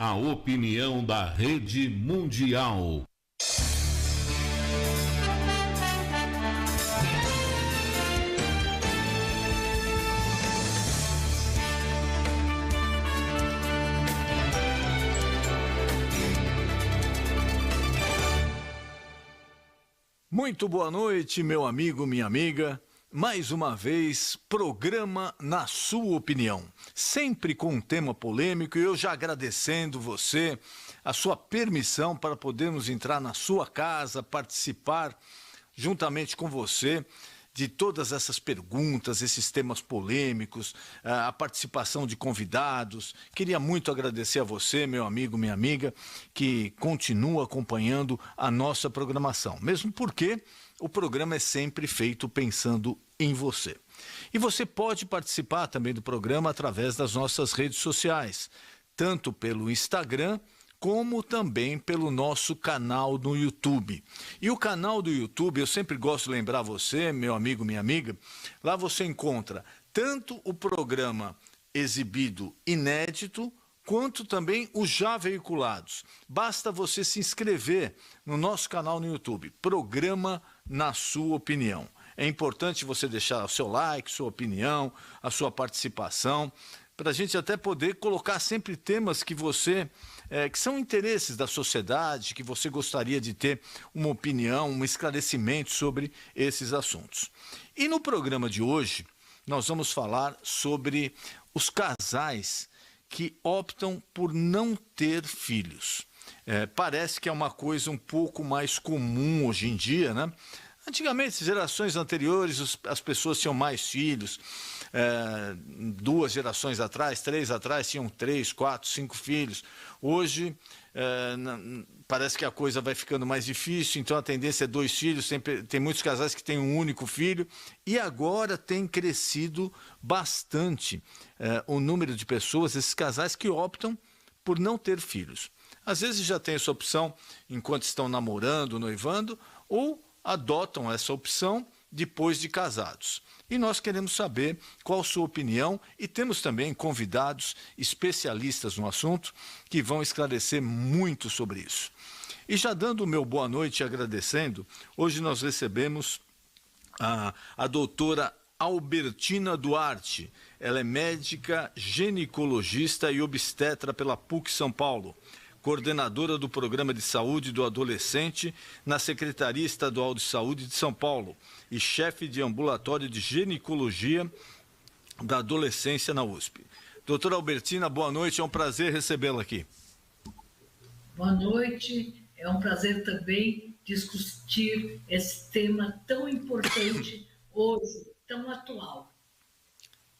A opinião da Rede Mundial. Muito boa noite, meu amigo, minha amiga. Mais uma vez, programa Na Sua Opinião. Sempre com um tema polêmico, e eu já agradecendo você, a sua permissão para podermos entrar na sua casa, participar juntamente com você de todas essas perguntas, esses temas polêmicos, a participação de convidados. Queria muito agradecer a você, meu amigo, minha amiga, que continua acompanhando a nossa programação, mesmo porque o programa é sempre feito pensando em você. E você pode participar também do programa através das nossas redes sociais, tanto pelo Instagram, como também pelo nosso canal no YouTube. E o canal do YouTube, eu sempre gosto de lembrar você, meu amigo, minha amiga, lá você encontra tanto o programa exibido inédito, quanto também os já veiculados. Basta você se inscrever no nosso canal no YouTube, Programa Na Sua Opinião. É importante você deixar o seu like, sua opinião, a sua participação, para a gente até poder colocar sempre temas que você... que são interesses da sociedade, que você gostaria de ter uma opinião, um esclarecimento sobre esses assuntos. E no programa de hoje, nós vamos falar sobre os casais que optam por não ter filhos. Parece que é uma coisa um pouco mais comum hoje em dia, né? Antigamente, gerações anteriores, as pessoas tinham mais filhos. 2 gerações atrás, 3 atrás, tinham 3, 4, 5 filhos. Hoje, parece que a coisa vai ficando mais difícil, então a tendência é 2 filhos. Tem muitos casais que têm um único filho. E agora tem crescido bastante o número de pessoas, esses casais que optam por não ter filhos. Às vezes já tem essa opção enquanto estão namorando, noivando, ou adotam essa opção depois de casados. E nós queremos saber qual a sua opinião, e temos também convidados especialistas no assunto que vão esclarecer muito sobre isso. E já dando o meu boa noite e agradecendo, hoje nós recebemos a doutora Albertina Duarte. Ela é médica, ginecologista e obstetra pela PUC São Paulo, coordenadora do Programa de Saúde do Adolescente na Secretaria Estadual de Saúde de São Paulo e chefe de ambulatório de ginecologia da adolescência na USP. Doutora Albertina, boa noite, é um prazer recebê-la aqui. Boa noite, é um prazer também discutir esse tema tão importante hoje, tão atual.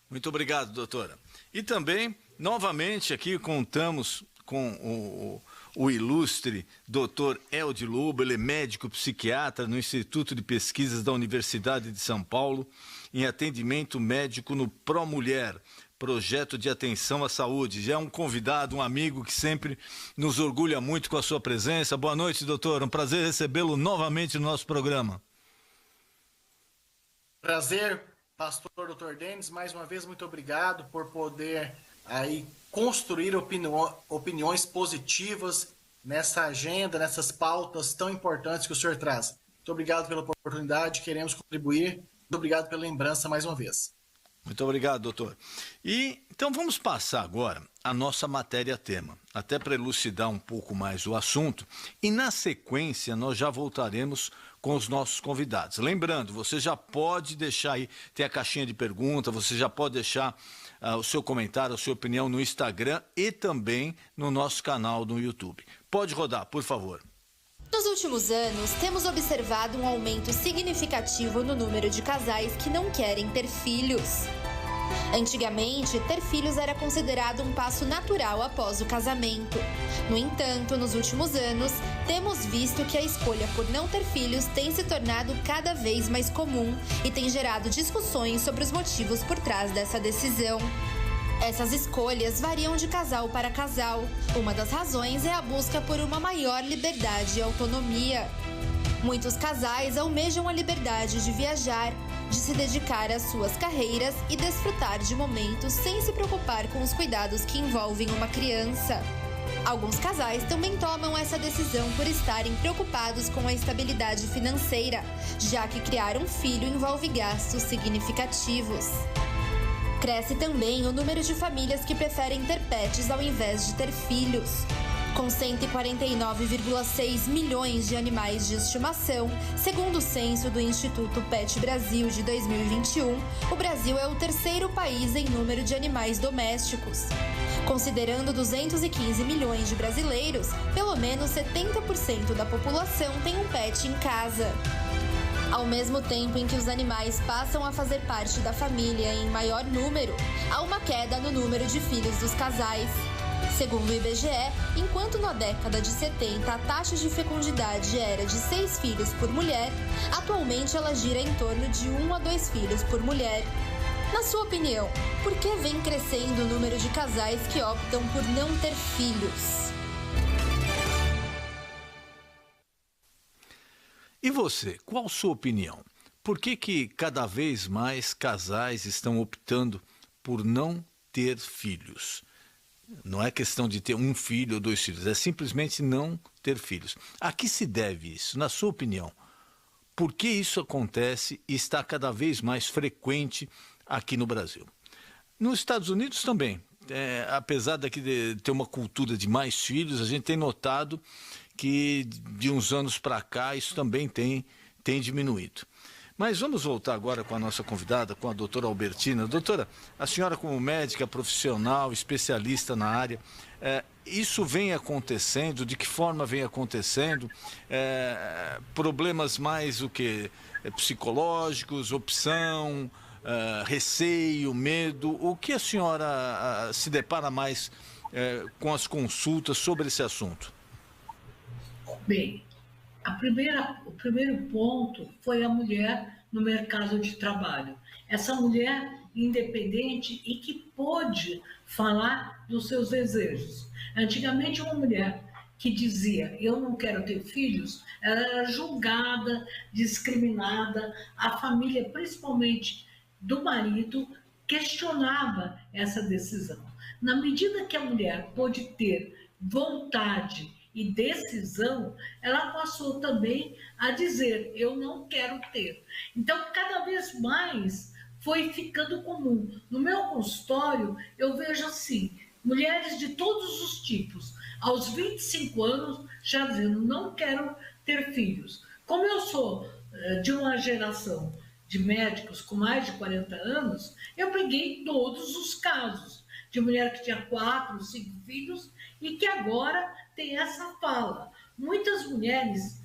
Muito obrigado, doutora. E também, novamente, aqui contamos com o ilustre Dr. Elde Lobo. Ele é médico psiquiatra no Instituto de Pesquisas da Universidade de São Paulo, em atendimento médico no ProMulher, projeto de atenção à saúde. Já é um convidado, um amigo que sempre nos orgulha muito com a sua presença. Boa noite, doutor. Um prazer recebê-lo novamente no nosso programa. Prazer, pastor Dr. Denis. Mais uma vez, muito obrigado por poder aí construir opiniões positivas nessa agenda, nessas pautas tão importantes que o senhor traz. Muito obrigado pela oportunidade, queremos contribuir. Muito obrigado pela lembrança mais uma vez. Muito obrigado, doutor. E então vamos passar agora a nossa matéria-tema, até para elucidar um pouco mais o assunto. E na sequência nós já voltaremos com os nossos convidados. Lembrando, você já pode deixar aí, tem a caixinha de pergunta, você já pode deixar o seu comentário, a sua opinião no Instagram e também no nosso canal no YouTube. Pode rodar, por favor. Nos últimos anos, temos observado um aumento significativo no número de casais que não querem ter filhos. Antigamente, ter filhos era considerado um passo natural após o casamento. No entanto, nos últimos anos, temos visto que a escolha por não ter filhos tem se tornado cada vez mais comum e tem gerado discussões sobre os motivos por trás dessa decisão. Essas escolhas variam de casal para casal. Uma das razões é a busca por uma maior liberdade e autonomia. Muitos casais almejam a liberdade de viajar, de se dedicar às suas carreiras e desfrutar de momentos sem se preocupar com os cuidados que envolvem uma criança. Alguns casais também tomam essa decisão por estarem preocupados com a estabilidade financeira, já que criar um filho envolve gastos significativos. Cresce também o número de famílias que preferem ter pets ao invés de ter filhos. Com 149,6 milhões de animais de estimação, segundo o censo do Instituto Pet Brasil de 2021, o Brasil é o terceiro país em número de animais domésticos. Considerando 215 milhões de brasileiros, pelo menos 70% da população tem um pet em casa. Ao mesmo tempo em que os animais passam a fazer parte da família em maior número, há uma queda no número de filhos dos casais. Segundo o IBGE, enquanto na década de 70 a taxa de fecundidade era de 6 filhos por mulher, atualmente ela gira em torno de 1 a 2 filhos por mulher. Na sua opinião, por que vem crescendo o número de casais que optam por não ter filhos? E você, qual a sua opinião? Por que cada vez mais casais estão optando por não ter filhos? Não é questão de ter um filho ou 2 filhos, é simplesmente não ter filhos. A que se deve isso, na sua opinião? Por que isso acontece e está cada vez mais frequente aqui no Brasil? Nos Estados Unidos também. Apesar daqui de ter uma cultura de mais filhos, a gente tem notado que de uns anos para cá isso também tem diminuído. Mas vamos voltar agora com a nossa convidada, com a doutora Albertina. Doutora, a senhora como médica profissional, especialista na área, isso vem acontecendo? De que forma vem acontecendo? Problemas mais o quê? Psicológicos, opção, receio, medo? O que a senhora se depara mais com as consultas sobre esse assunto? Bem, o primeiro ponto foi a mulher no mercado de trabalho. Essa mulher independente e que pôde falar dos seus desejos. Antigamente, uma mulher que dizia, eu não quero ter filhos, ela era julgada, discriminada, a família, principalmente do marido, questionava essa decisão. Na medida que a mulher pôde ter vontade e decisão, ela passou também a dizer, eu não quero ter. Então, cada vez mais foi ficando comum. No meu consultório, eu vejo assim, mulheres de todos os tipos, aos 25 anos, já dizendo, não quero ter filhos. Como eu sou de uma geração de médicos com mais de 40 anos, eu peguei todos os casos de mulher que tinha 4, 5 filhos e que agora tem essa fala. Muitas mulheres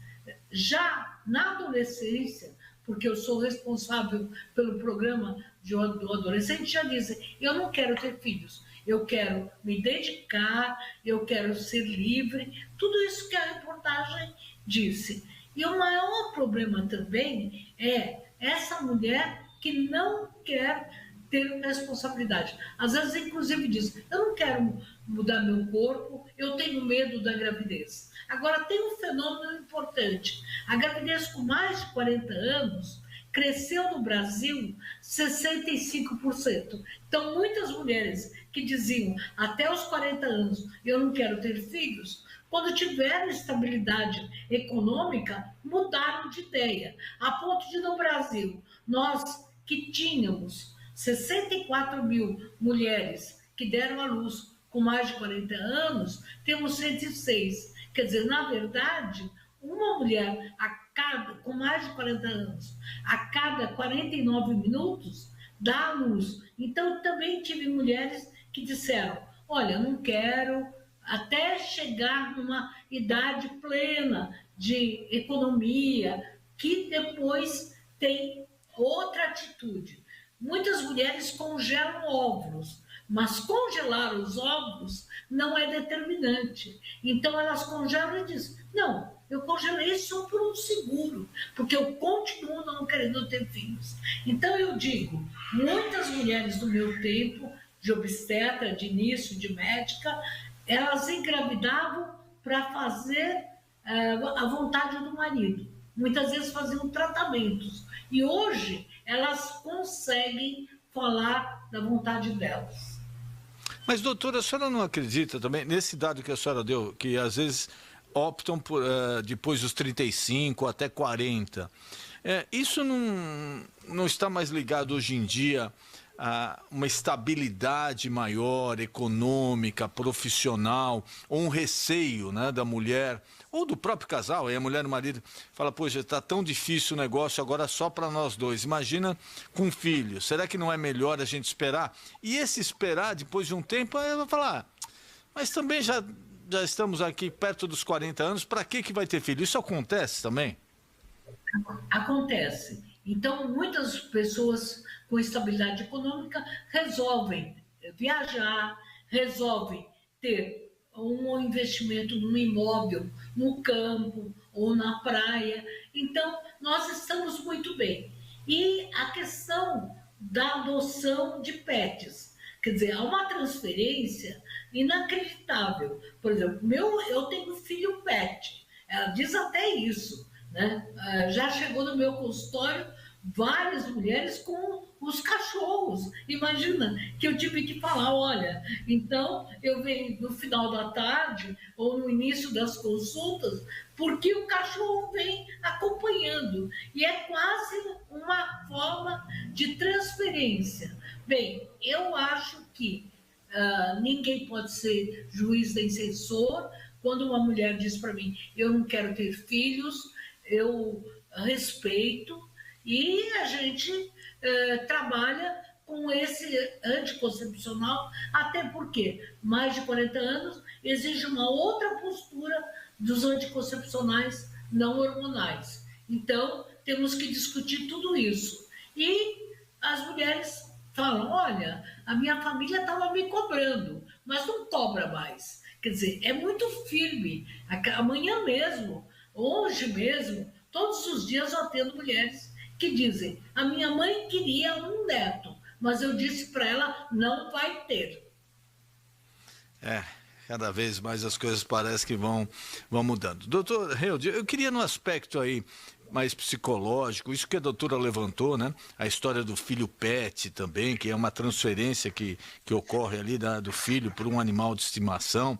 já na adolescência, porque eu sou responsável pelo programa do adolescente, já dizem, eu não quero ter filhos, eu quero me dedicar, eu quero ser livre, tudo isso que a reportagem disse. E o maior problema também é essa mulher que não quer ter responsabilidade. Às vezes, inclusive, diz, eu não quero mudar meu corpo, eu tenho medo da gravidez. Agora, tem um fenômeno importante. A gravidez com mais de 40 anos cresceu no Brasil 65%. Então, muitas mulheres que diziam, até os 40 anos, eu não quero ter filhos, quando tiveram estabilidade econômica, mudaram de ideia. A ponto de, no Brasil, nós que tínhamos 64 mil mulheres que deram à luz com mais de 40 anos, temos 106. Quer dizer, na verdade, uma mulher com mais de 40 anos, a cada 49 minutos, dá à luz. Então, também tive mulheres que disseram, olha, não quero, até chegar numa idade plena de economia, que depois tem outra atitude. Muitas mulheres congelam óvulos, mas congelar os óvulos não é determinante. Então, elas congelam e dizem, não, eu congelei só por um seguro, porque eu continuo não querendo ter filhos. Então, eu digo, muitas mulheres do meu tempo, de obstetra, de início, de médica, elas engravidavam para fazer a vontade do marido. Muitas vezes faziam tratamentos. E hoje, elas conseguem falar da vontade delas. Mas, doutora, a senhora não acredita também, nesse dado que a senhora deu, que às vezes optam por, depois dos 35 até 40, isso não está mais ligado hoje em dia a uma estabilidade maior, econômica, profissional, ou um receio, né, da mulher, ou do próprio casal, aí a mulher e o marido fala, poxa, está tão difícil o negócio agora só para nós dois, imagina com filho, será que não é melhor a gente esperar? E esse esperar, depois de um tempo, ela vai falar, mas também já estamos aqui perto dos 40 anos, para que vai ter filho? Isso acontece também? Acontece. Então, muitas pessoas com estabilidade econômica resolvem viajar, resolvem ter um investimento num imóvel, no campo ou na praia. Então, nós estamos muito bem. E a questão da adoção de pets, quer dizer, há uma transferência inacreditável. Por exemplo, eu tenho filho pet, ela diz até isso, né? Já chegou no meu consultório várias mulheres com os cachorros. Imagina que eu tive que falar, olha, então eu venho no final da tarde ou no início das consultas, porque o cachorro vem acompanhando. E é quase uma forma de transferência. Bem, eu acho que ninguém pode ser juiz nem censor. Quando uma mulher diz para mim, eu não quero ter filhos, eu respeito, e a gente trabalha com esse anticoncepcional, até porque mais de 40 anos exige uma outra postura dos anticoncepcionais não hormonais. Então, temos que discutir tudo isso. E as mulheres falam, olha, a minha família estava me cobrando, mas não cobra mais. Quer dizer, é muito firme. Amanhã mesmo, hoje mesmo, todos os dias eu atendo mulheres que dizem, a minha mãe queria um neto, mas eu disse para ela, não vai ter. Cada vez mais as coisas parecem que vão mudando. Doutor Held, eu queria no aspecto aí mais psicológico, isso que a doutora levantou, né? A história do filho pet também, que é uma transferência que ocorre ali do filho por um animal de estimação.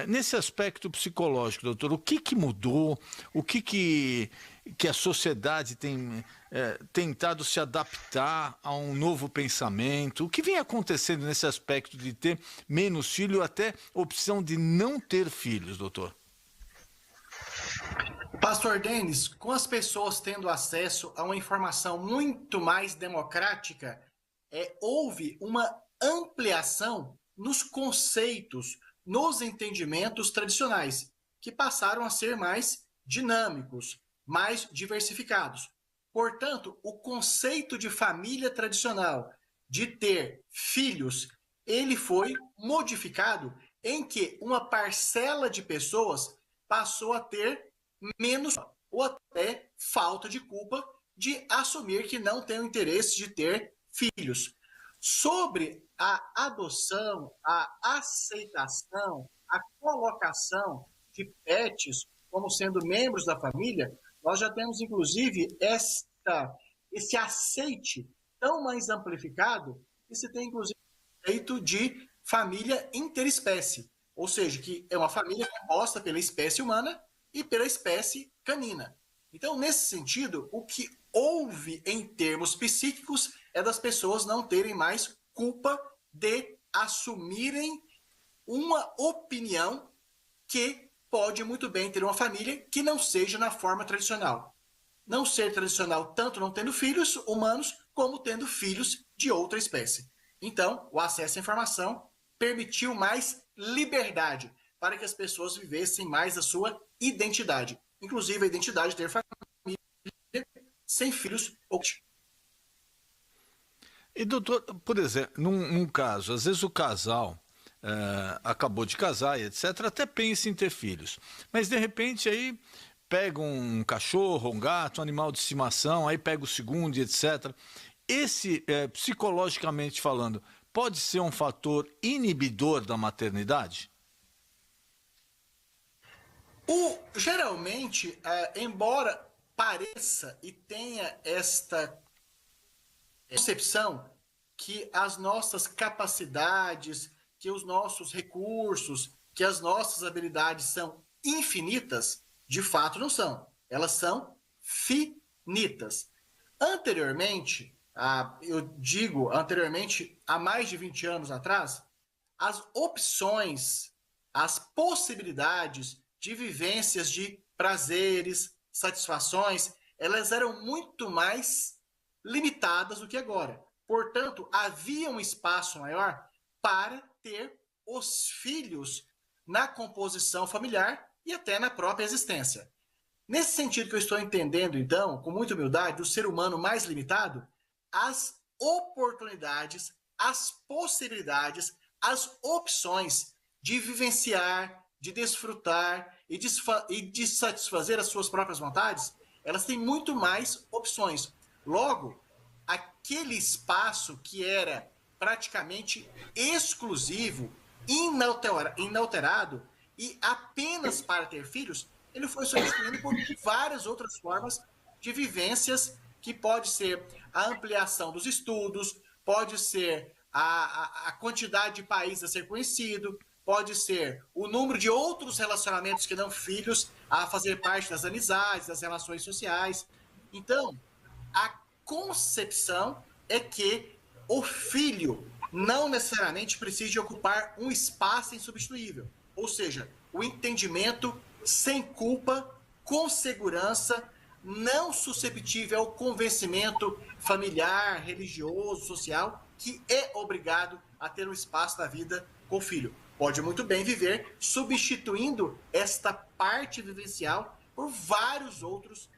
Nesse aspecto psicológico, doutor, o que mudou? O que a sociedade tem tentado se adaptar a um novo pensamento? O que vem acontecendo nesse aspecto de ter menos filho, até opção de não ter filhos, doutor? Pastor Denis, com as pessoas tendo acesso a uma informação muito mais democrática, houve uma ampliação nos conceitos, nos entendimentos tradicionais, que passaram a ser mais dinâmicos, mais diversificados. Portanto, o conceito de família tradicional, de ter filhos, ele foi modificado em que uma parcela de pessoas passou a ter menos ou até falta de culpa de assumir que não tem o interesse de ter filhos. Sobre a adoção, a aceitação, a colocação de pets como sendo membros da família, nós já temos, inclusive, esse aceite tão mais amplificado que se tem, inclusive, o conceito de família interespécie, ou seja, que é uma família composta pela espécie humana e pela espécie canina. Então, nesse sentido, o que houve em termos psíquicos é das pessoas não terem mais culpa de assumirem uma opinião que pode muito bem ter uma família que não seja na forma tradicional. Não ser tradicional tanto não tendo filhos humanos, como tendo filhos de outra espécie. Então, o acesso à informação permitiu mais liberdade para que as pessoas vivessem mais a sua identidade. Inclusive a identidade de ter família sem filhos. E, doutor, por exemplo, num caso, às vezes o casal acabou de casar e etc., até pensa em ter filhos. Mas, de repente, aí pega um cachorro, um gato, um animal de estimação, aí pega o segundo e etc. Esse, psicologicamente falando, pode ser um fator inibidor da maternidade? Geralmente, embora pareça e tenha esta concepção que as nossas capacidades, que os nossos recursos, que as nossas habilidades são infinitas, de fato não são. Elas são finitas. Anteriormente, eu digo anteriormente, há mais de 20 anos atrás, as opções, as possibilidades de vivências de prazeres, satisfações, elas eram muito mais limitadas do que agora. Portanto, havia um espaço maior para ter os filhos na composição familiar e até na própria existência. Nesse sentido que eu estou entendendo, então, com muita humildade, do ser humano mais limitado, as oportunidades, as possibilidades, as opções de vivenciar, de desfrutar e de satisfazer as suas próprias vontades, elas têm muito mais opções. Logo, aquele espaço que era praticamente exclusivo, inalterado e apenas para ter filhos, ele foi substituído por várias outras formas de vivências, que pode ser a ampliação dos estudos, pode ser a quantidade de países a ser conhecido, pode ser o número de outros relacionamentos que não filhos a fazer parte das amizades, das relações sociais. Então, a concepção é que o filho não necessariamente precisa ocupar um espaço insubstituível. Ou seja, o entendimento sem culpa, com segurança, não susceptível ao convencimento familiar, religioso, social, que é obrigado a ter um espaço da vida com o filho. Pode muito bem viver substituindo esta parte vivencial por vários outros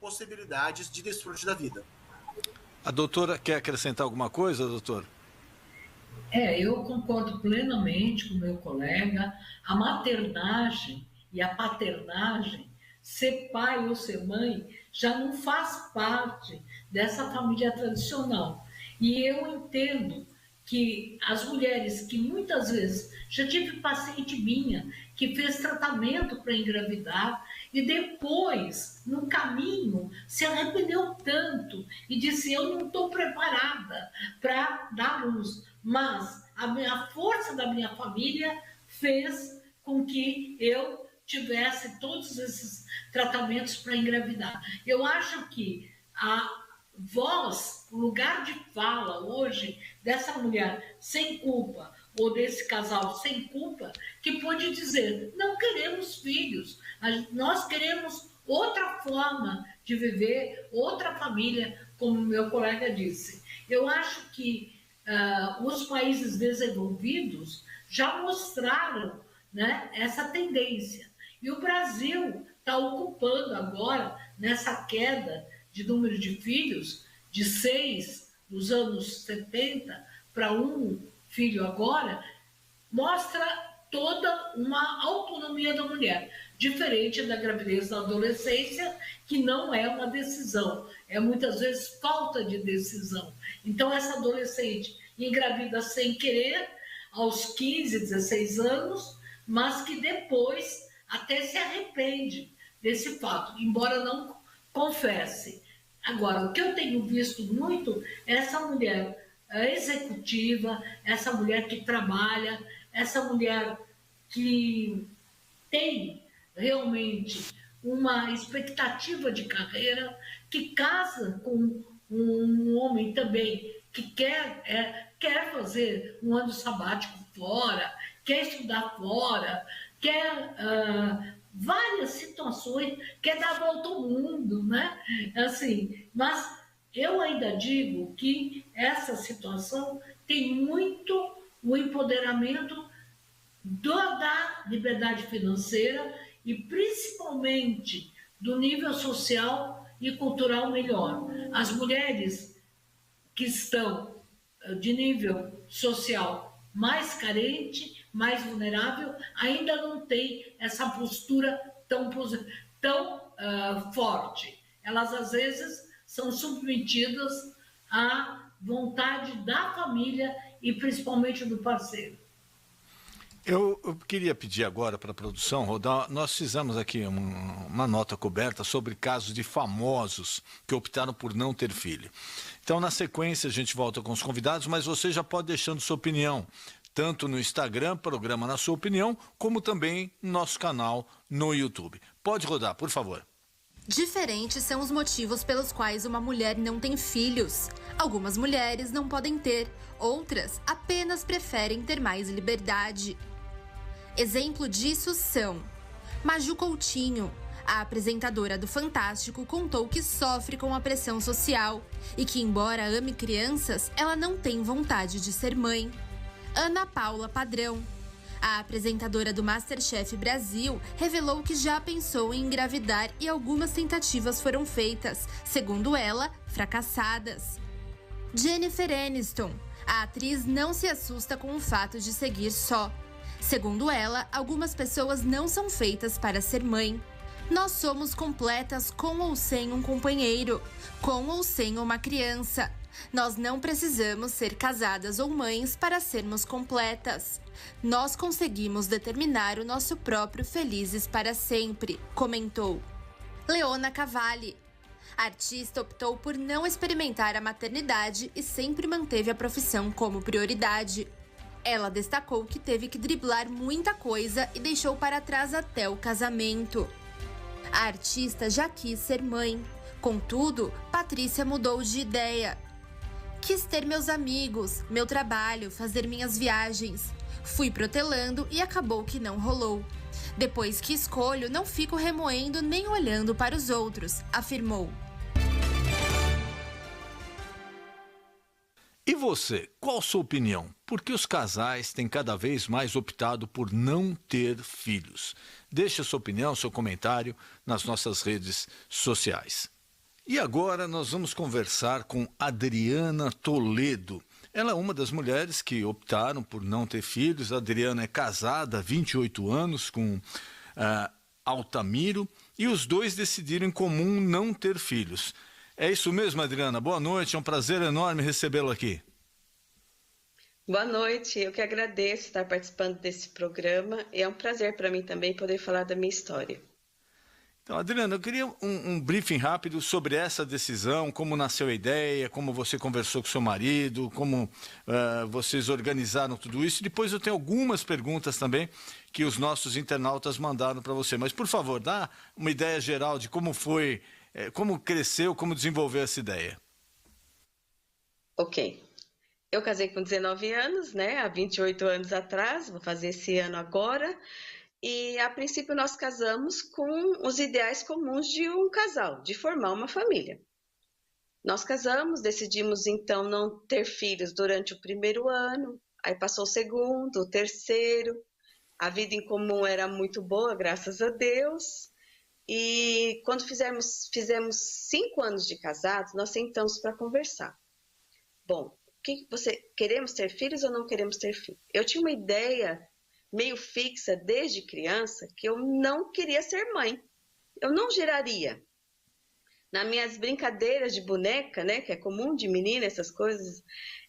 possibilidades de desfrute da vida. A doutora quer acrescentar alguma coisa, doutor? Eu concordo plenamente com o meu colega. A maternagem e a paternagem, ser pai ou ser mãe, já não faz parte dessa família tradicional. E eu entendo que as mulheres que muitas vezes, já tive paciente minha que fez tratamento para engravidar e depois, no caminho, se arrependeu tanto e disse: eu não estou preparada para dar luz, mas a força da minha família fez com que eu tivesse todos esses tratamentos para engravidar. Eu acho que a voz, o lugar de fala hoje dessa mulher sem culpa, ou desse casal sem culpa, que pode dizer: não queremos filhos, nós queremos outra forma de viver, outra família, como meu colega disse. Eu acho que os países desenvolvidos já mostraram, né, essa tendência. E o Brasil está ocupando agora, nessa queda de número de filhos, de 6 nos anos 70 para 1 filho agora, mostra toda uma autonomia da mulher, diferente da gravidez da adolescência, que não é uma decisão, é muitas vezes falta de decisão. Então, essa adolescente engravida sem querer, aos 15, 16 anos, mas que depois até se arrepende desse fato, embora não confesse. Agora, o que eu tenho visto muito é essa mulher executiva, essa mulher que trabalha, essa mulher que tem realmente uma expectativa de carreira, que casa com um homem também que quer fazer um ano sabático fora, quer estudar fora, quer várias situações, quer dar a volta ao mundo, né? Assim, mas eu ainda digo que essa situação tem muito o empoderamento da liberdade financeira e principalmente do nível social e cultural melhor. As mulheres que estão de nível social mais carente, mais vulnerável, ainda não têm essa postura tão forte. Elas, às vezes, são submetidas à vontade da família e principalmente do parceiro. Eu queria pedir agora para a produção rodar. Nós fizemos aqui uma nota coberta sobre casos de famosos que optaram por não ter filho. Então, na sequência, a gente volta com os convidados, mas você já pode deixando sua opinião, tanto no Instagram, programa Na Sua Opinião, como também no nosso canal no YouTube. Pode rodar, por favor. Diferentes são os motivos pelos quais uma mulher não tem filhos. Algumas mulheres não podem ter, outras apenas preferem ter mais liberdade. Exemplo disso são Maju Coutinho. A apresentadora do Fantástico contou que sofre com a pressão social e que, embora ame crianças, ela não tem vontade de ser mãe. Ana Paula Padrão. A apresentadora do MasterChef Brasil revelou que já pensou em engravidar e algumas tentativas foram feitas, segundo ela, fracassadas. Jennifer Aniston. A atriz não se assusta com o fato de seguir só. Segundo ela, algumas pessoas não são feitas para ser mãe. Nós somos completas com ou sem um companheiro, com ou sem uma criança. Nós não precisamos ser casadas ou mães para sermos completas. Nós conseguimos determinar o nosso próprio felizes para sempre, comentou. Leona Cavalli. A artista optou por não experimentar a maternidade e sempre manteve a profissão como prioridade. Ela destacou que teve que driblar muita coisa e deixou para trás até o casamento. A artista já quis ser mãe. Contudo, Patrícia mudou de ideia. Quis ter meus amigos, meu trabalho, fazer minhas viagens. Fui protelando e acabou que não rolou. Depois que escolho, não fico remoendo nem olhando para os outros, afirmou. E você, qual a sua opinião? Por que os casais têm cada vez mais optado por não ter filhos? Deixe a sua opinião, seu comentário nas nossas redes sociais. E agora nós vamos conversar com Adriana Toledo. Ela é uma das mulheres que optaram por não ter filhos. A Adriana é casada há 28 anos com Altamiro e os dois decidiram em comum não ter filhos. É isso mesmo, Adriana. Boa noite, é um prazer enorme recebê-la aqui. Boa noite, eu que agradeço estar participando desse programa e é um prazer para mim também poder falar da minha história. Então, Adriana, eu queria um briefing rápido sobre essa decisão, como nasceu a ideia, como você conversou com seu marido, como vocês organizaram tudo isso. Depois eu tenho algumas perguntas também que os nossos internautas mandaram para você. Mas, por favor, dá uma ideia geral de como foi, como cresceu, como desenvolveu essa ideia. Ok. Eu casei com 19 anos, né? Há 28 anos atrás, vou fazer esse ano agora. E, a princípio, nós casamos com os ideais comuns de um casal, de formar uma família. Nós casamos, decidimos, então, não ter filhos durante o primeiro ano, aí passou o segundo, o terceiro. A vida em comum era muito boa, graças a Deus. E, quando fizemos 5 anos de casados, nós sentamos para conversar. Bom, queremos ter filhos ou não queremos ter filhos? Eu tinha uma ideia meio fixa desde criança que eu não queria ser mãe. Eu não geraria. Nas minhas brincadeiras de boneca, né, que é comum de menina, essas coisas,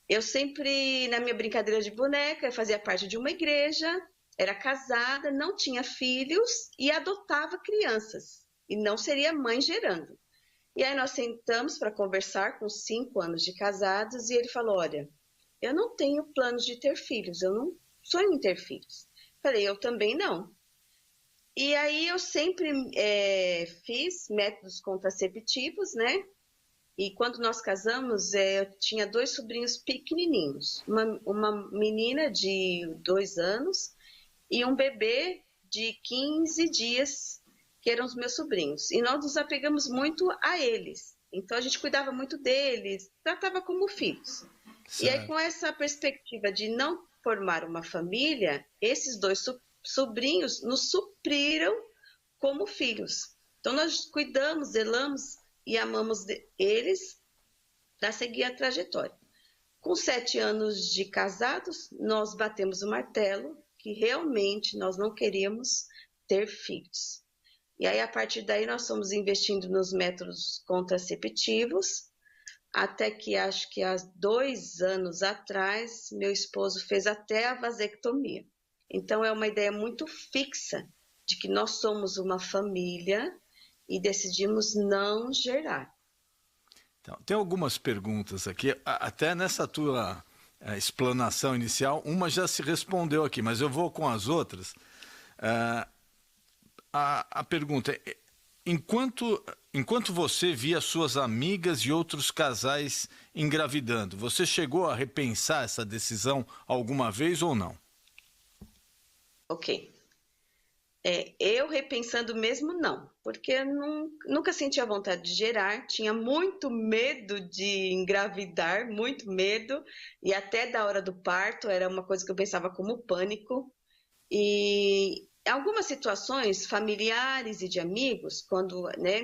eu sempre, na minha brincadeira de boneca, eu fazia parte de uma igreja, era casada, não tinha filhos e adotava crianças. E não seria mãe gerando. E aí nós sentamos para conversar com 5 anos de casados e ele falou, olha, eu não tenho planos de ter filhos, eu não sonho em ter filhos. Falei, eu também não. E aí eu sempre fiz métodos contraceptivos, né? E quando nós casamos, eu tinha 2 sobrinhos pequenininhos. Uma menina de 2 anos e um bebê de 15 dias, que eram os meus sobrinhos. E nós nos apegamos muito a eles. Então, a gente cuidava muito deles, tratava como filhos. Certo. E aí, com essa perspectiva de não formar uma família, esses 2 sobrinhos nos supriram como filhos. Então, nós cuidamos, zelamos e amamos eles para seguir a trajetória. Com 7 anos de casados, nós batemos o martelo que realmente nós não queríamos ter filhos. E aí, a partir daí, nós fomos investindo nos métodos contraceptivos, até que acho que há 2 anos atrás, meu esposo fez até a vasectomia. Então, é uma ideia muito fixa de que nós somos uma família e decidimos não gerar. Então, tem algumas perguntas aqui, até nessa tua explanação inicial. Uma já se respondeu aqui, mas eu vou com as outras. A pergunta é, enquanto você via suas amigas e outros casais engravidando, você chegou a repensar essa decisão alguma vez ou não? Ok. Eu repensando mesmo, não, porque eu nunca sentia vontade de gerar, tinha muito medo de engravidar, muito medo, e até da hora do parto era uma coisa que eu pensava como pânico. E em algumas situações familiares e de amigos, quando, né,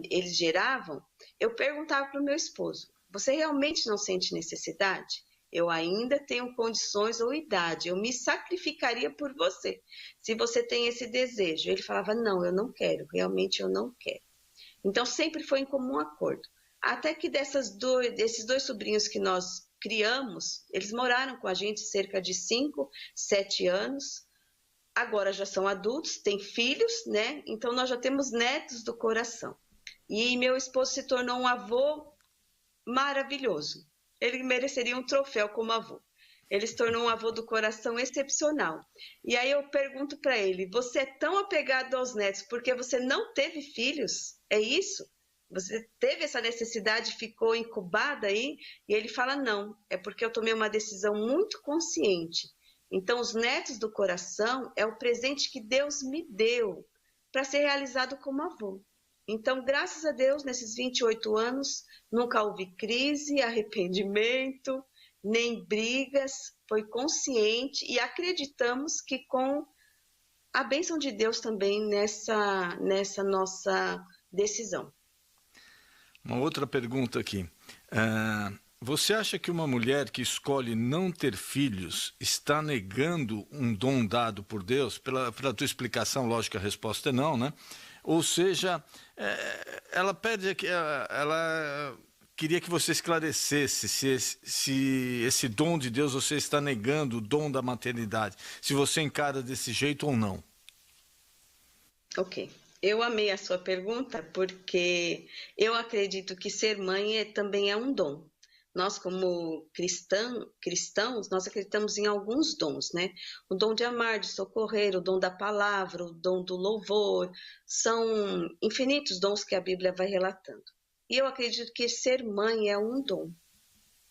eles geravam, eu perguntava para o meu esposo: você realmente não sente necessidade? Eu ainda tenho condições ou idade, eu me sacrificaria por você, se você tem esse desejo. Ele falava: não, eu não quero, realmente eu não quero. Então sempre foi em comum acordo. Até que desses dois sobrinhos que nós criamos, eles moraram com a gente cerca de 5, 7 anos, agora já são adultos, têm filhos, né? Então nós já temos netos do coração. E meu esposo se tornou um avô maravilhoso. Ele mereceria um troféu como avô. Ele se tornou um avô do coração excepcional. E aí eu pergunto para ele: você é tão apegado aos netos porque você não teve filhos? É isso? Você teve essa necessidade, ficou incubada aí? E ele fala: não, é porque eu tomei uma decisão muito consciente. Então os netos do coração é o presente que Deus me deu para ser realizado como avô. Então, graças a Deus, nesses 28 anos, nunca houve crise, arrependimento, nem brigas, foi consciente e acreditamos que com a bênção de Deus também nessa nossa decisão. Uma outra pergunta aqui. Você acha que uma mulher que escolhe não ter filhos está negando um dom dado por Deus? Pela tua explicação, lógico, a resposta é não, né? Ou seja, ela queria que você esclarecesse se esse dom de Deus você está negando, o dom da maternidade, se você encara desse jeito ou não. Ok. Eu amei a sua pergunta porque eu acredito que ser mãe também é um dom. Nós, como cristãos, nós acreditamos em alguns dons, né? O dom de amar, de socorrer, o dom da palavra, o dom do louvor. São infinitos dons que a Bíblia vai relatando. E eu acredito que ser mãe é um dom.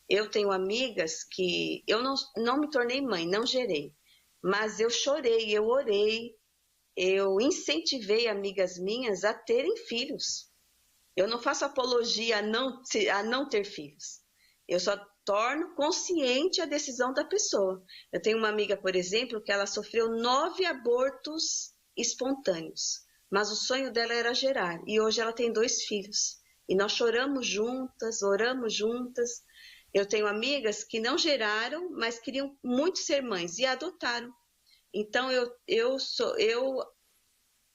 Eu tenho amigas que... Eu não me tornei mãe, não gerei. Mas eu chorei, eu orei, eu incentivei amigas minhas a terem filhos. Eu não faço apologia a não ter filhos. Eu só torno consciente a decisão da pessoa. Eu tenho uma amiga, por exemplo, que ela sofreu 9 abortos espontâneos, mas o sonho dela era gerar, e hoje ela tem 2 filhos. E nós choramos juntas, oramos juntas. Eu tenho amigas que não geraram, mas queriam muito ser mães e adotaram. Então eu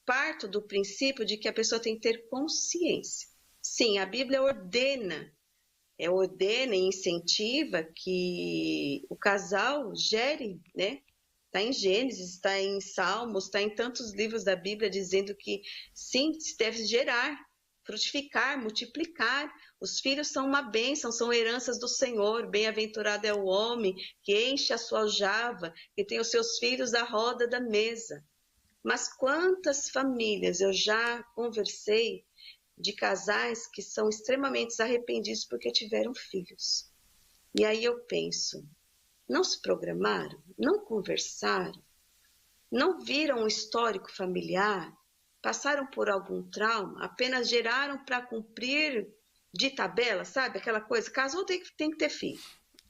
parto do princípio de que a pessoa tem que ter consciência. Sim, a Bíblia ordena e incentiva que o casal gere, né? Está em Gênesis, está em Salmos, está em tantos livros da Bíblia dizendo que sim, se deve gerar, frutificar, multiplicar. Os filhos são uma bênção, são heranças do Senhor. Bem-aventurado é o homem que enche a sua aljava, que tem os seus filhos à roda da mesa. Mas quantas famílias eu já conversei de casais que são extremamente arrependidos porque tiveram filhos. E aí eu penso, não se programaram, não conversaram, não viram um histórico familiar, passaram por algum trauma, apenas geraram para cumprir de tabela, sabe? Aquela coisa, casou tem que ter filho.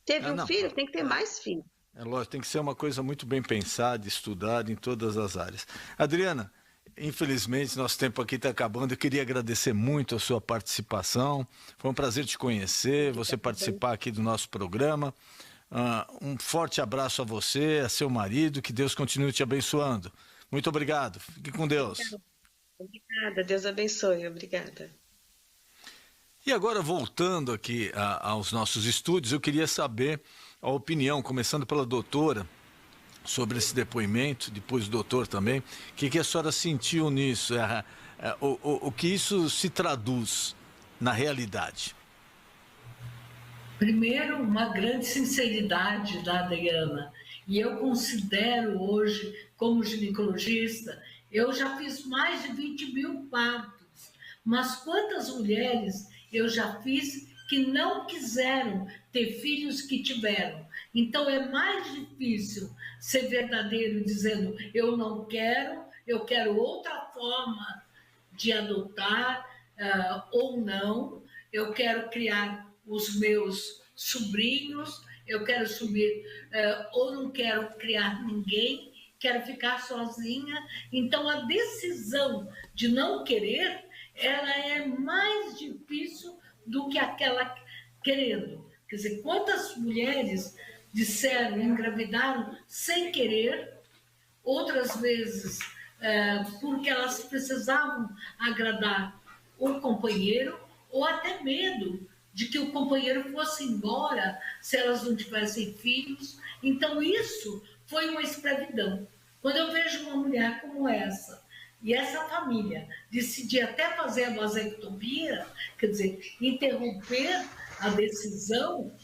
Teve um filho, tem que ter mais filho. É lógico, tem que ser uma coisa muito bem pensada, estudada em todas as áreas. Adriana, infelizmente, nosso tempo aqui está acabando. Eu queria agradecer muito a sua participação. Foi um prazer te conhecer, você participar aqui do nosso programa. Um forte abraço a você, a seu marido. Que Deus continue te abençoando. Muito obrigado. Fique com Deus. Obrigada. Deus abençoe. Obrigada. E agora, voltando aqui aos nossos estúdios, eu queria saber a opinião, começando pela doutora, sobre esse depoimento, depois o doutor também. O que a senhora sentiu nisso? O que isso se traduz na realidade? Primeiro, uma grande sinceridade da Adriana. E eu considero hoje, como ginecologista, eu já fiz mais de 20 mil partos. Mas quantas mulheres eu já fiz que não quiseram ter filhos que tiveram? Então é mais difícil ser verdadeiro dizendo eu não quero, eu quero outra forma de adotar ou não, eu quero criar os meus sobrinhos, eu quero subir, ou não quero criar ninguém, quero ficar sozinha. Então, a decisão de não querer, ela é mais difícil do que aquela querendo. Quer dizer, quantas mulheres disseram, engravidaram sem querer, outras vezes porque elas precisavam agradar o companheiro, ou até medo de que o companheiro fosse embora se elas não tivessem filhos. Então, isso foi uma escravidão. Quando eu vejo uma mulher como essa, e essa família decidir até fazer a vasectomia, quer dizer, interromper a decisão,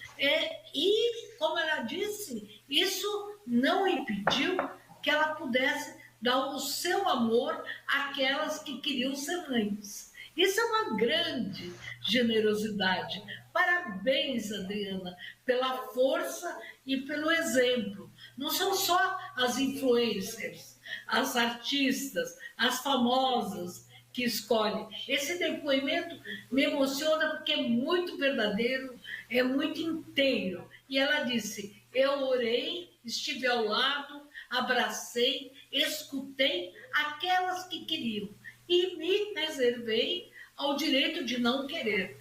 e, como ela disse, isso não impediu que ela pudesse dar o seu amor àquelas que queriam ser mães. Isso é uma grande generosidade. Parabéns, Adriana, pela força e pelo exemplo. Não são só as influencers, as artistas, as famosas que escolhem. Esse depoimento me emociona porque é muito verdadeiro, é muito inteiro. E ela disse, eu orei, estive ao lado, abracei, escutei aquelas que queriam e me reservei ao direito de não querer.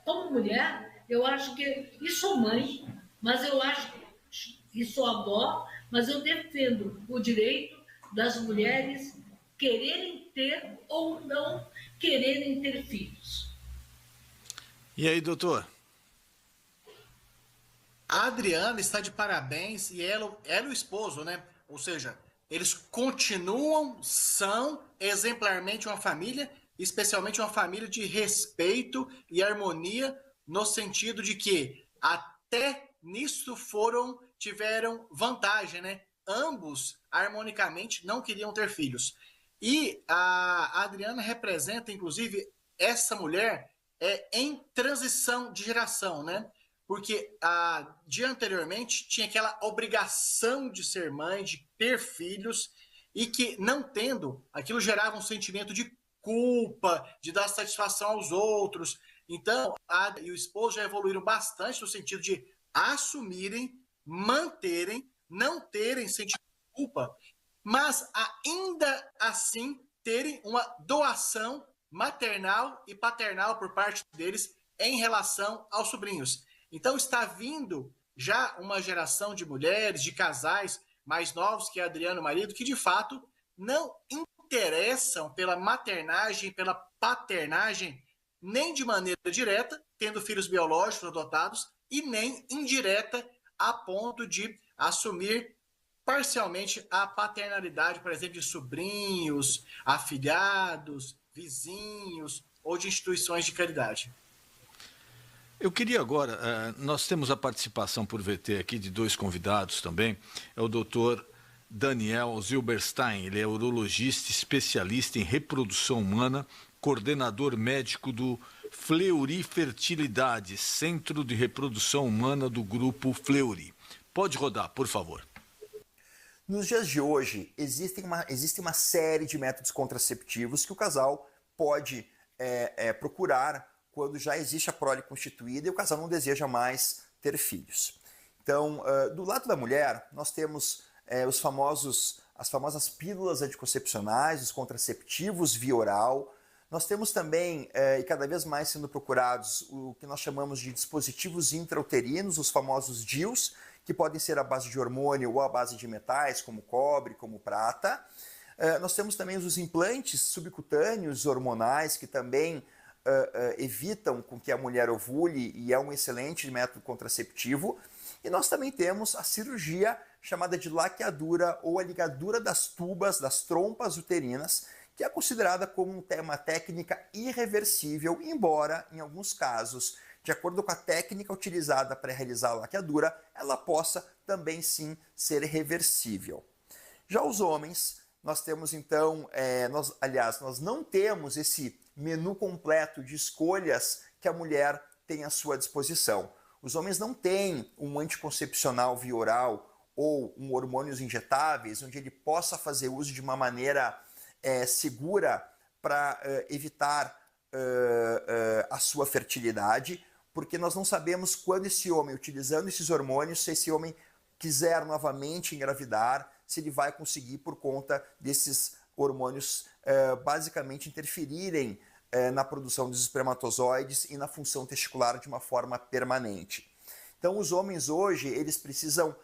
Como mulher, eu acho que... E sou mãe, mas eu acho que sou avó, mas eu defendo o direito das mulheres quererem ter ou não quererem ter filhos. E aí, doutor? A Adriana está de parabéns e ela e o esposo, né? Ou seja, eles são exemplarmente uma família, especialmente uma família de respeito e harmonia, no sentido de que até nisso tiveram vantagem, né? Ambos, harmonicamente, não queriam ter filhos. E a Adriana representa, inclusive, essa mulher em transição de geração, né? Porque de anteriormente tinha aquela obrigação de ser mãe, de ter filhos, e que, não tendo, aquilo gerava um sentimento de culpa, de dar satisfação aos outros. Então, e o esposo já evoluíram bastante no sentido de assumirem, manterem, não terem sentimento de culpa, mas ainda assim terem uma doação maternal e paternal por parte deles em relação aos sobrinhos. Então, está vindo já uma geração de mulheres, de casais mais novos que a Adriana e o marido, que de fato não interessam pela maternagem, pela paternagem, nem de maneira direta, tendo filhos biológicos adotados, e nem indireta, a ponto de assumir parcialmente a paternalidade, por exemplo, de sobrinhos, afilhados, vizinhos ou de instituições de caridade. Eu queria agora, nós temos a participação por VT aqui de dois convidados também, é o doutor Daniel Zilberstein, ele é urologista especialista em reprodução humana, coordenador médico do Fleury Fertilidade, Centro de Reprodução Humana do Grupo Fleury. Pode rodar, por favor. Nos dias de hoje, existe uma série de métodos contraceptivos que o casal pode procurar quando já existe a prole constituída e o casal não deseja mais ter filhos. Então, do lado da mulher, nós temos as famosas pílulas anticoncepcionais, os contraceptivos via oral. Nós temos também, e cada vez mais sendo procurados, o que nós chamamos de dispositivos intrauterinos, os famosos DIUs, que podem ser à base de hormônio ou à base de metais, como cobre, como prata. Nós temos também os implantes subcutâneos hormonais, que também evitam com que a mulher ovule e é um excelente método contraceptivo. E nós também temos a cirurgia chamada de laqueadura ou a ligadura das tubas, das trompas uterinas, que é considerada como uma técnica irreversível, embora em alguns casos de acordo com a técnica utilizada para realizar a laqueadura, ela possa também sim ser reversível. Já os homens, nós temos então, nós não temos esse menu completo de escolhas que a mulher tem à sua disposição. Os homens não têm um anticoncepcional via oral ou um hormônios injetáveis, onde ele possa fazer uso de uma maneira segura para evitar a sua fertilidade, porque nós não sabemos quando esse homem, utilizando esses hormônios, se esse homem quiser novamente engravidar, se ele vai conseguir por conta desses hormônios basicamente interferirem na produção dos espermatozoides e na função testicular de uma forma permanente. Então, os homens hoje, eles precisam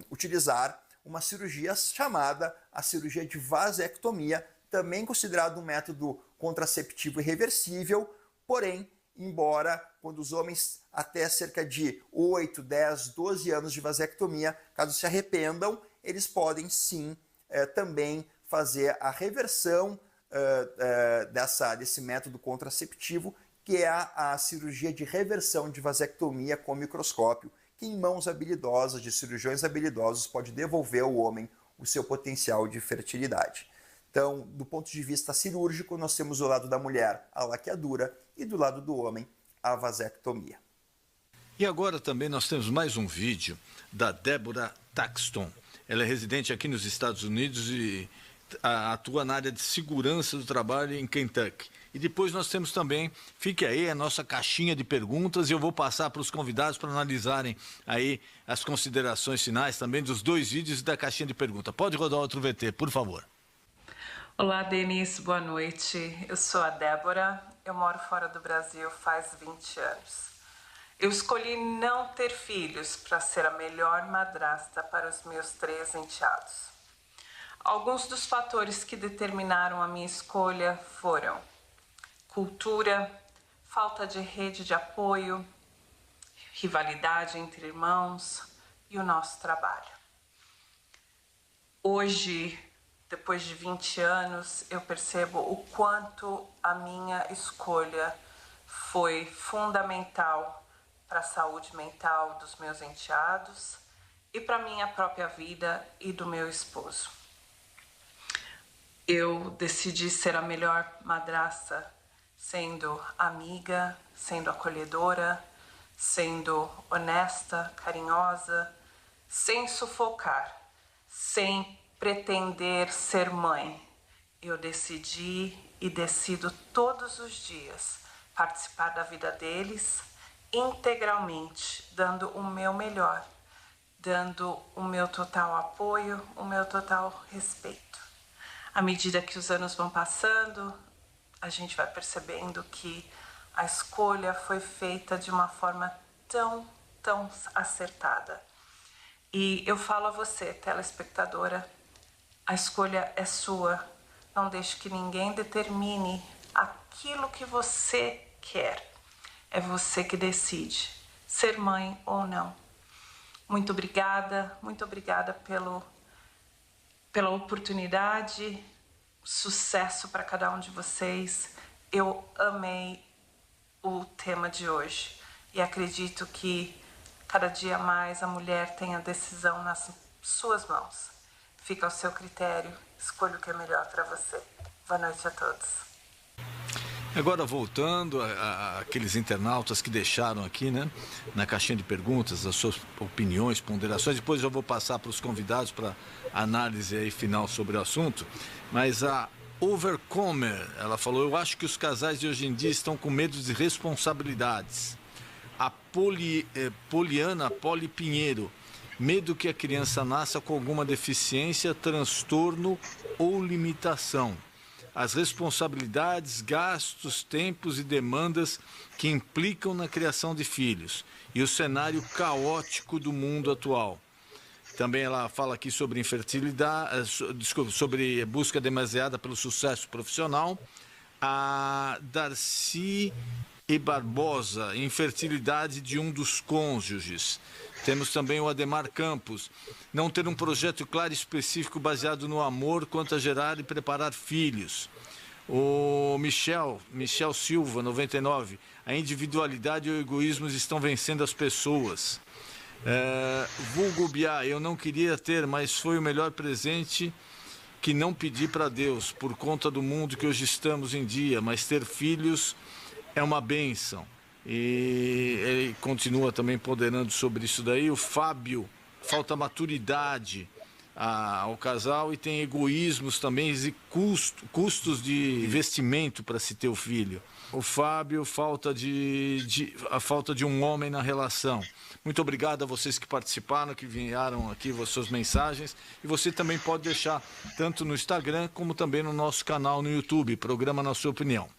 utilizar uma cirurgia chamada a cirurgia de vasectomia, também considerado um método contraceptivo irreversível, porém, embora quando os homens até cerca de 8, 10, 12 anos de vasectomia, caso se arrependam, eles podem sim também fazer a reversão desse método contraceptivo, que é a cirurgia de reversão de vasectomia com microscópio, que em mãos habilidosas, de cirurgiões habilidosos, pode devolver ao homem o seu potencial de fertilidade. Então, do ponto de vista cirúrgico, nós temos do lado da mulher a laqueadura e do lado do homem a vasectomia. E agora também nós temos mais um vídeo da Deborah Taxton. Ela é residente aqui nos Estados Unidos e atua na área de segurança do trabalho em Kentucky. E depois nós temos também, fique aí, a nossa caixinha de perguntas e eu vou passar para os convidados para analisarem aí as considerações finais também dos dois vídeos e da caixinha de perguntas. Pode rodar outro VT, por favor. Olá, Denise, boa noite. Eu sou a Débora, eu moro fora do Brasil faz 20 anos. Eu escolhi não ter filhos para ser a melhor madrasta para os meus 3 enteados. Alguns dos fatores que determinaram a minha escolha foram cultura, falta de rede de apoio, rivalidade entre irmãos e o nosso trabalho. Hoje, depois de 20 anos, eu percebo o quanto a minha escolha foi fundamental para a saúde mental dos meus enteados e para a minha própria vida e do meu esposo. Eu decidi ser a melhor madrasta, sendo amiga, sendo acolhedora, sendo honesta, carinhosa, sem sufocar, sem pretender ser mãe. Eu decidi e decido todos os dias participar da vida deles integralmente, dando o meu melhor, dando o meu total apoio, o meu total respeito. À medida que os anos vão passando, a gente vai percebendo que a escolha foi feita de uma forma tão acertada. E eu falo a você, telespectadora, a escolha é sua. Não deixe que ninguém determine aquilo que você quer. É você que decide ser mãe ou não. Muito obrigada pela oportunidade. Sucesso para cada um de vocês. Eu amei o tema de hoje e acredito que cada dia mais a mulher tem a decisão nas suas mãos. Fica ao seu critério, escolha o que é melhor para você. Boa noite a todos. Agora voltando àqueles internautas que deixaram aqui, né, na caixinha de perguntas, as suas opiniões, ponderações. Depois eu vou passar para os convidados para análise aí final sobre o assunto. Mas a Overcomer, ela falou: eu acho que os casais de hoje em dia estão com medo de responsabilidades. A Poliana Poli Pinheiro: medo que a criança nasça com alguma deficiência, transtorno ou limitação. As responsabilidades, gastos, tempos e demandas que implicam na criação de filhos e o cenário caótico do mundo atual. Também ela fala aqui sobre infertilidade, sobre busca demasiada pelo sucesso profissional. A Darcy e Barbosa: infertilidade de um dos cônjuges. Temos também o Ademar Campos: não ter um projeto claro e específico baseado no amor quanto a gerar e preparar filhos. O Michel Silva, 99: A individualidade e o egoísmo estão vencendo as pessoas. Vulgo Biá, eu não queria ter, mas foi o melhor presente que não pedi para Deus, por conta do mundo que hoje estamos em dia, mas ter filhos é uma bênção. E ele continua também ponderando sobre isso daí. O Fábio, falta maturidade ao casal e tem egoísmos também e custos de investimento para se ter o filho. O Fábio, a falta de um homem na relação. Muito obrigado a vocês que participaram, que vieram aqui com as suas mensagens. E você também pode deixar tanto no Instagram como também no nosso canal no YouTube, Programa Na Sua Opinião.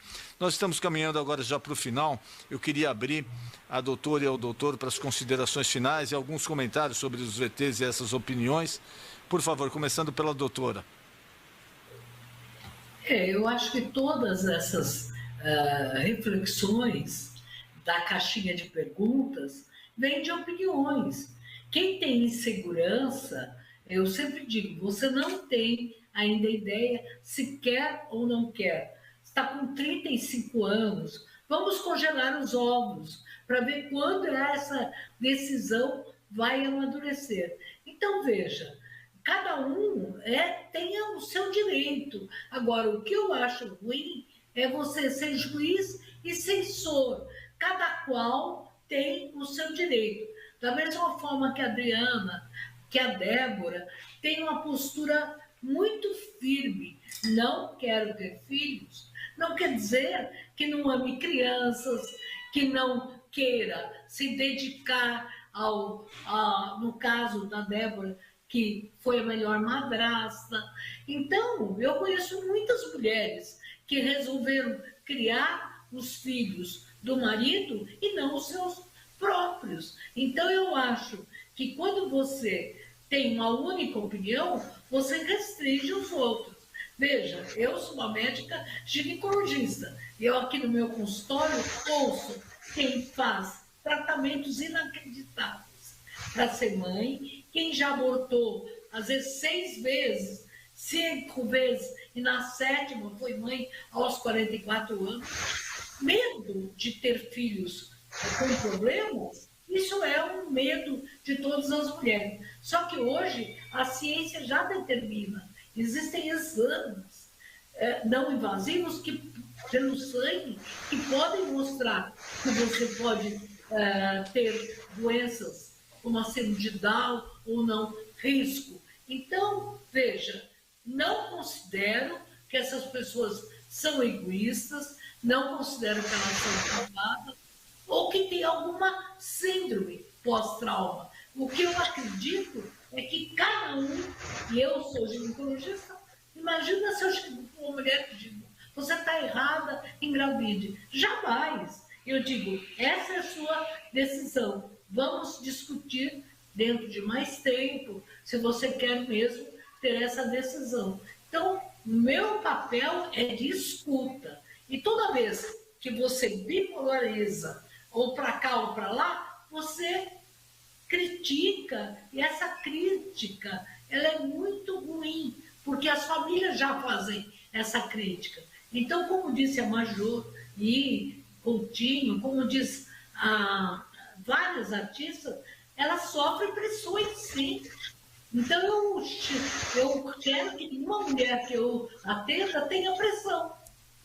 Nós estamos caminhando agora já para o final. Eu queria abrir a doutora e ao doutor para as considerações finais e alguns comentários sobre os VTs e essas opiniões. Por favor, começando pela doutora. Eu acho que todas essas reflexões da caixinha de perguntas vêm de opiniões. Quem tem insegurança, eu sempre digo, você não tem ainda ideia se quer ou não quer. Está com 35 anos, vamos congelar os ovos para ver quando essa decisão vai amadurecer. Então, veja, cada um tem o seu direito. Agora, o que eu acho ruim é você ser juiz e censor. Cada qual tem o seu direito. Da mesma forma que a Adriana, que a Débora, tem uma postura muito firme. Não quero ter filhos. Não quer dizer que não ame crianças, que não queira se dedicar no caso da Débora, que foi a melhor madrasta. Então, eu conheço muitas mulheres que resolveram criar os filhos do marido e não os seus próprios. Então, eu acho que quando você tem uma única opinião, você restringe os outros. Veja, eu sou uma médica ginecologista. Eu aqui no meu consultório ouço quem faz tratamentos inacreditáveis para ser mãe, quem já abortou, às vezes 6 vezes, 5 vezes, e na 7ª foi mãe aos 44 anos. Medo de ter filhos com problemas, isso é um medo de todas as mulheres. Só que hoje a ciência já determina, existem exames não invasivos pelo sangue que podem mostrar que você pode ter doenças como a síndrome de Down ou não, risco. Então, veja, não considero que essas pessoas são egoístas, não considero que elas são culpadas ou que tem alguma síndrome pós-trauma. O que eu acredito é que cada um, e eu sou ginecologista, imagina se eu chego com uma mulher que digo, você está errada, engravide. Jamais. Eu digo, essa é a sua decisão. Vamos discutir dentro de mais tempo, se você quer mesmo ter essa decisão. Então, meu papel é de escuta. E toda vez que você bipolariza, ou para cá ou para lá, você critica. E essa crítica, ela é muito ruim, porque as famílias já fazem essa crítica. Então, como disse a Major e Coutinho, como diz vários artistas, elas sofrem pressões, sim. Então, eu quero que nenhuma mulher que eu atenda tenha pressão.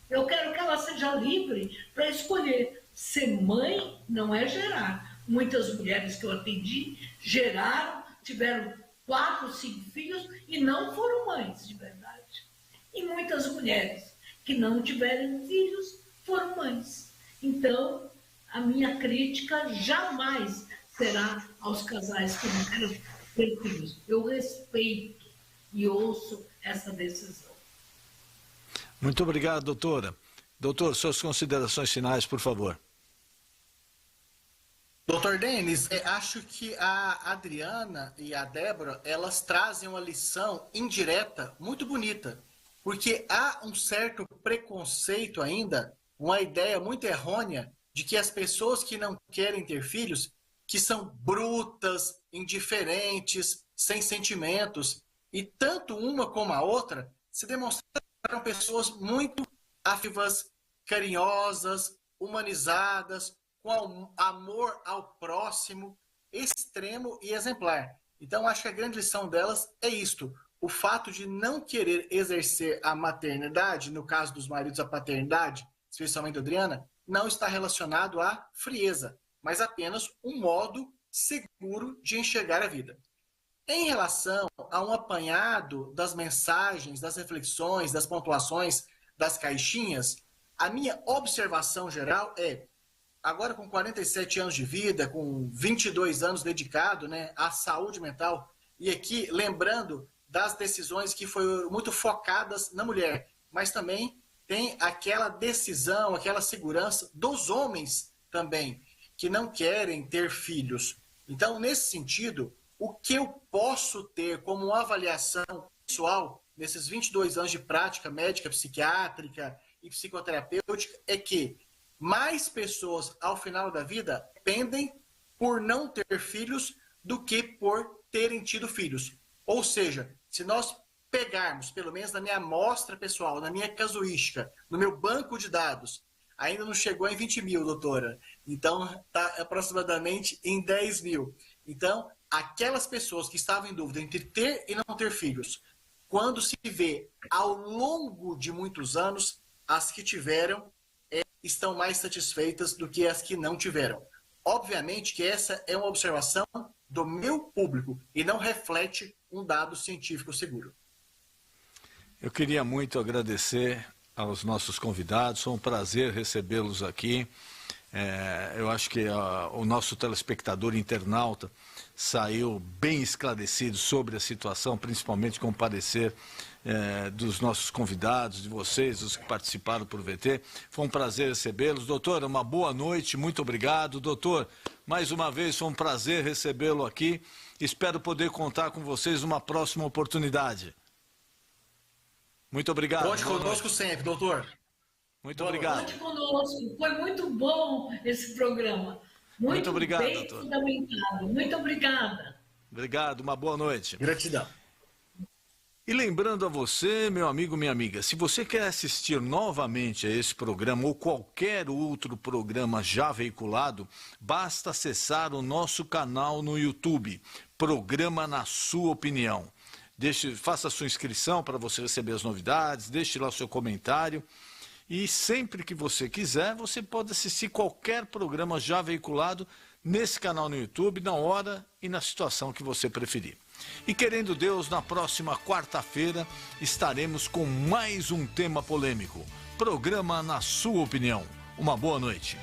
Eu quero que ela seja livre para escolher. Ser mãe não é gerar. Muitas mulheres que eu atendi geraram, tiveram 4, 5 filhos e não foram mães de verdade. E muitas mulheres que não tiveram filhos foram mães. Então, a minha crítica jamais será aos casais que não querem ter filhos. Eu respeito e ouço essa decisão. Muito obrigado, doutora. Doutor, suas considerações finais, por favor. Doutor Denis, acho que a Adriana e a Débora, elas trazem uma lição indireta muito bonita, porque há um certo preconceito ainda, uma ideia muito errônea de que as pessoas que não querem ter filhos, que são brutas, indiferentes, sem sentimentos, e tanto uma como a outra se demonstraram pessoas muito afetivas, carinhosas, humanizadas, com amor ao próximo, extremo e exemplar. Então, acho que a grande lição delas é isto: o fato de não querer exercer a maternidade, no caso dos maridos, a paternidade, especialmente a Adriana, não está relacionado à frieza, mas apenas um modo seguro de enxergar a vida. Em relação a um apanhado das mensagens, das reflexões, das pontuações, das caixinhas, a minha observação geral é, agora com 47 anos de vida, com 22 anos dedicado, né, à saúde mental, e aqui lembrando das decisões que foram muito focadas na mulher, mas também tem aquela decisão, aquela segurança dos homens também, que não querem ter filhos. Então, nesse sentido, o que eu posso ter como uma avaliação pessoal nesses 22 anos de prática médica, psiquiátrica e psicoterapêutica é que mais pessoas, ao final da vida, pendem por não ter filhos do que por terem tido filhos. Ou seja, se nós pegarmos, pelo menos na minha amostra pessoal, na minha casuística, no meu banco de dados, ainda não chegou em 20 mil, doutora. Então, está aproximadamente em 10 mil. Então, aquelas pessoas que estavam em dúvida entre ter e não ter filhos, quando se vê ao longo de muitos anos, as que tiveram estão mais satisfeitas do que as que não tiveram. Obviamente que essa é uma observação do meu público e não reflete um dado científico seguro. Eu queria muito agradecer aos nossos convidados, foi um prazer recebê-los aqui. Eu acho que o nosso telespectador internauta saiu bem esclarecido sobre a situação, principalmente com o parecer dos nossos convidados, de vocês, os que participaram por VT. Foi um prazer recebê-los. Doutor, uma boa noite, muito obrigado. Doutor, mais uma vez foi um prazer recebê-lo aqui. Espero poder contar com vocês numa próxima oportunidade. Muito obrigado. Conte conosco sempre, doutor. Muito obrigado. Conte conosco. Foi muito bom esse programa. Muito obrigado, bem doutor. fundamentado. Muito obrigada. Obrigado, uma boa noite. Gratidão. E lembrando a você, meu amigo, minha amiga, se você quer assistir novamente a esse programa ou qualquer outro programa já veiculado, basta acessar o nosso canal no YouTube, Programa Na Sua Opinião. Faça a sua inscrição para você receber as novidades, deixe lá o seu comentário. E sempre que você quiser, você pode assistir qualquer programa já veiculado nesse canal no YouTube, na hora e na situação que você preferir. E querendo Deus, na próxima quarta-feira estaremos com mais um tema polêmico. Programa Na Sua Opinião. Uma boa noite.